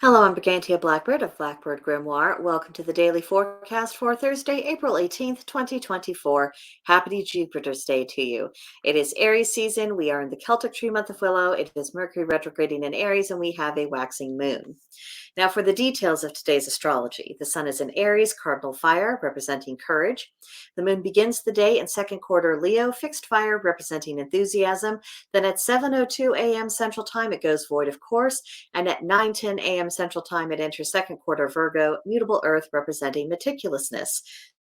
Hello, I'm Brigantia Blackbird of Blackbird Grimoire. Welcome to the daily forecast for Thursday, April 18th, 2024. Happy Jupiter's Day to you. It is Aries season. We are in the Celtic tree month of Willow. It is Mercury retrograding in Aries, and we have a waxing moon. Now, for the details of today's astrology, the sun is in Aries, cardinal fire, representing courage. The moon begins the day in second quarter Leo, fixed fire, representing enthusiasm. Then at 7:02 a.m. Central Time, it goes void of course, and at 9:10 a.m. Central Time, it enters second quarter Virgo, mutable earth, representing meticulousness.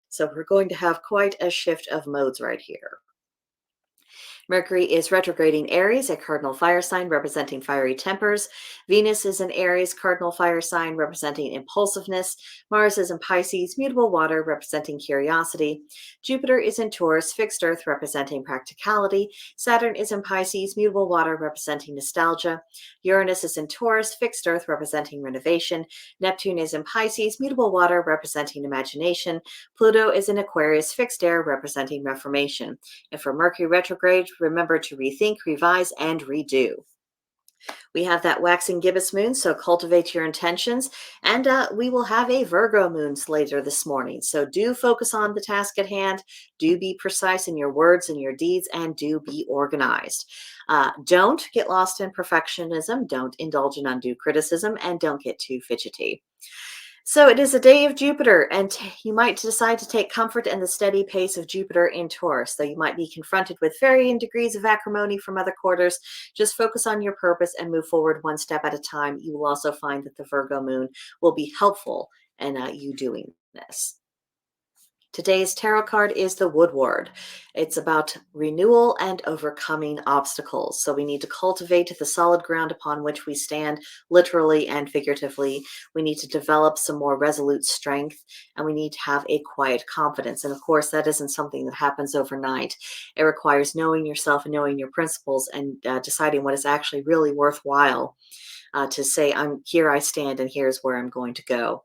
So we're going to have quite a shift of modes right here. Mercury is retrograding Aries, a cardinal fire sign representing fiery tempers. Venus is in Aries, cardinal fire sign representing impulsiveness. Mars is in Pisces, mutable water representing curiosity. Jupiter is in Taurus, fixed earth representing practicality. Saturn is in Pisces, mutable water representing nostalgia. Uranus is in Taurus, fixed earth representing renovation. Neptune is in Pisces, mutable water representing imagination. Pluto is in Aquarius, fixed air representing reformation. And for Mercury retrograde, remember to rethink, revise, and redo. We have that waxing gibbous moon, so cultivate your intentions. And we will have a Virgo moon later this morning. So do focus on the task at hand. Do be precise in your words and your deeds, and do be organized. Don't get lost in perfectionism. Don't indulge in undue criticism, and don't get too fidgety. So it is a day of Jupiter, and you might decide to take comfort in the steady pace of Jupiter in Taurus, though you might be confronted with varying degrees of acrimony from other quarters. Just focus on your purpose and move forward one step at a time. You will also find that the Virgo moon will be helpful in you doing this. Today's tarot card is the Woodward. It's about renewal and overcoming obstacles. So we need to cultivate the solid ground upon which we stand, literally and figuratively. We need to develop some more resolute strength, and we need to have a quiet confidence. And of course, that isn't something that happens overnight. It requires knowing yourself and knowing your principles, and deciding what is actually really worthwhile to say, here I stand, and here's where I'm going to go.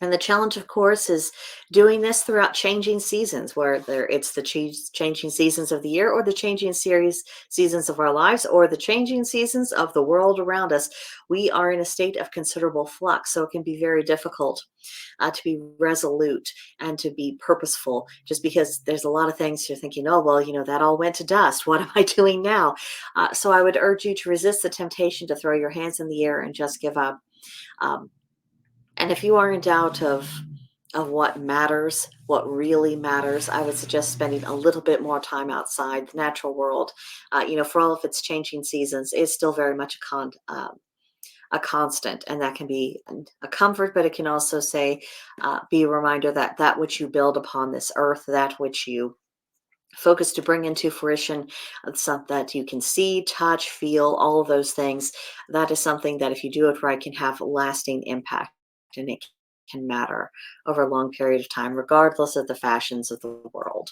And the challenge, of course, is doing this throughout changing seasons, whether it's the changing seasons of the year, or the changing seasons of our lives, or the changing seasons of the world around us. We are in a state of considerable flux, so it can be very difficult to be resolute and to be purposeful, just because there's a lot of things you're thinking, oh, well, that all went to dust. What am I doing now? So I would urge you to resist the temptation to throw your hands in the air and just give up. And if you are in doubt of what matters, what really matters, I would suggest spending a little bit more time outside the natural world. For all of its changing seasons, it's still very much a constant, and that can be a comfort, but it can also be a reminder that which you build upon this earth, that which you focus to bring into fruition, something that you can see, touch, feel, all of those things. That is something that, if you do it right, can have lasting impact. And it can matter over a long period of time, regardless of the fashions of the world.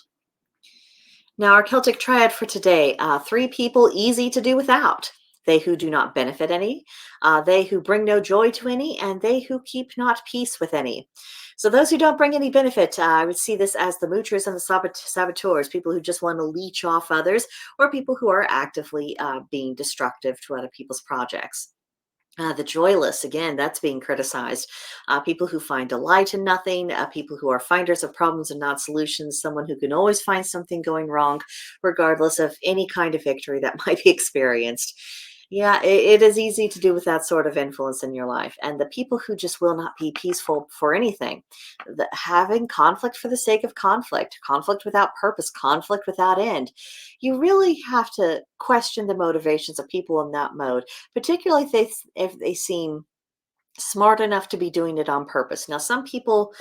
Now, our Celtic triad for today, 3 people easy to do without. They who do not benefit any, they who bring no joy to any, and they who keep not peace with any. So those who don't bring any benefit, I would see this as the moochers and the saboteurs, people who just want to leech off others, or people who are actively being destructive to other people's projects. The joyless, again, that's being criticized. People who find delight in nothing, people who are finders of problems and not solutions, someone who can always find something going wrong, regardless of any kind of victory that might be experienced. Yeah, it is easy to do with that sort of influence in your life. And the people who just will not be peaceful for anything, having conflict for the sake of conflict without purpose, conflict without end. You really have to question the motivations of people in that mode, particularly if they seem smart enough to be doing it on purpose. Now, some people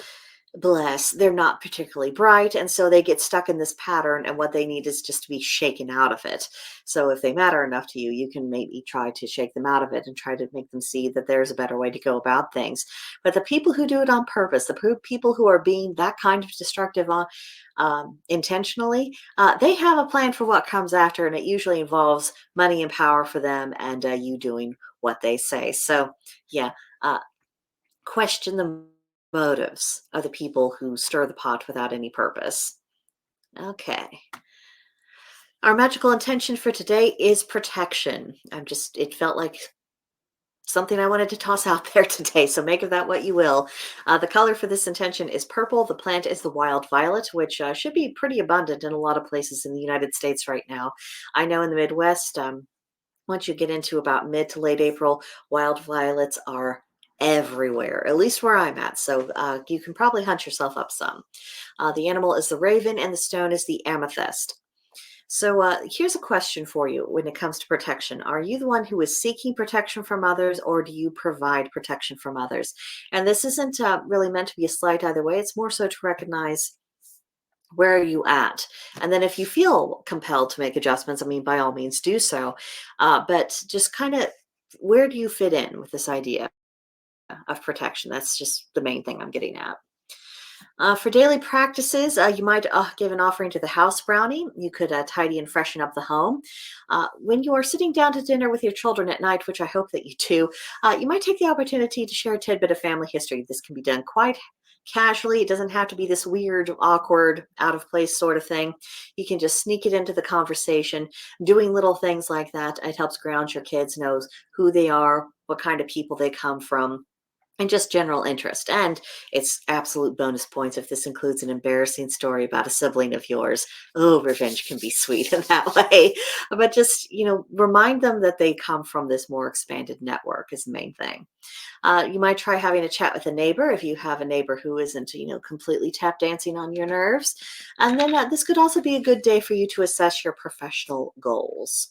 Bless, they're not particularly bright, and so they get stuck in this pattern, and what they need is just to be shaken out of it. So if they matter enough to you, you can maybe try to shake them out of it and try to make them see that there's a better way to go about things. But the people who do it on purpose, people who are being that kind of destructive on intentionally, they have a plan for what comes after, and it usually involves money and power for them, and you doing what they say. So yeah, uh, question the motives of the people who stir the pot without any purpose. Okay. Our magical intention for today is protection. It felt like something I wanted to toss out there today. So make of that what you will. The color for this intention is purple. The plant is the wild violet, which should be pretty abundant in a lot of places in the United States right now. I know in the Midwest, once you get into about mid to late April, wild violets are everywhere, at least where I'm at. So you can probably hunt yourself up some. The animal is the raven and the stone is the amethyst. So here's a question for you when it comes to protection. Are you the one who is seeking protection from others, or do you provide protection from others? And this isn't really meant to be a slight either way. It's more so to recognize where are you at? And then if you feel compelled to make adjustments, I mean, by all means do so. But just kind of where do you fit in with this idea of protection? That's just the main thing I'm getting at. For daily practices, you might give an offering to the house brownie. You could tidy and freshen up the home. When you are sitting down to dinner with your children at night, which I hope that you do, you might take the opportunity to share a tidbit of family history. This can be done quite casually. It doesn't have to be this weird, awkward, out of place sort of thing. You can just sneak it into the conversation. Doing little things like that, it helps ground your kids, knows who they are, what kind of people they come from, and just general interest. And it's absolute bonus points if this includes an embarrassing story about a sibling of yours. Oh, revenge can be sweet in that way. But just, remind them that they come from this more expanded network is the main thing. You might try having a chat with a neighbor if you have a neighbor who isn't, completely tap dancing on your nerves. And then this could also be a good day for you to assess your professional goals.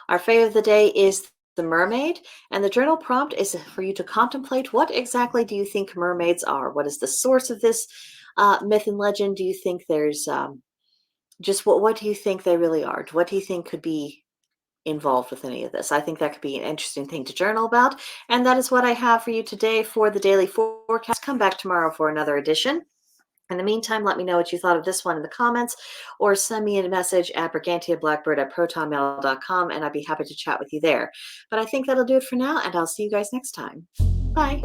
Our favorite of the day is the mermaid, and the journal prompt is for you to contemplate what exactly do you think mermaids are? What is the source of this myth and legend? Do you think there's just what do you think they really are? What do you think could be involved with any of this? I think that could be an interesting thing to journal about. And that is what I have for you today for the daily forecast. Come back tomorrow for another edition. In the meantime, let me know what you thought of this one in the comments or send me a message at brigantiablackbird@protonmail.com and I'd be happy to chat with you there. But I think that'll do it for now, and I'll see you guys next time. Bye.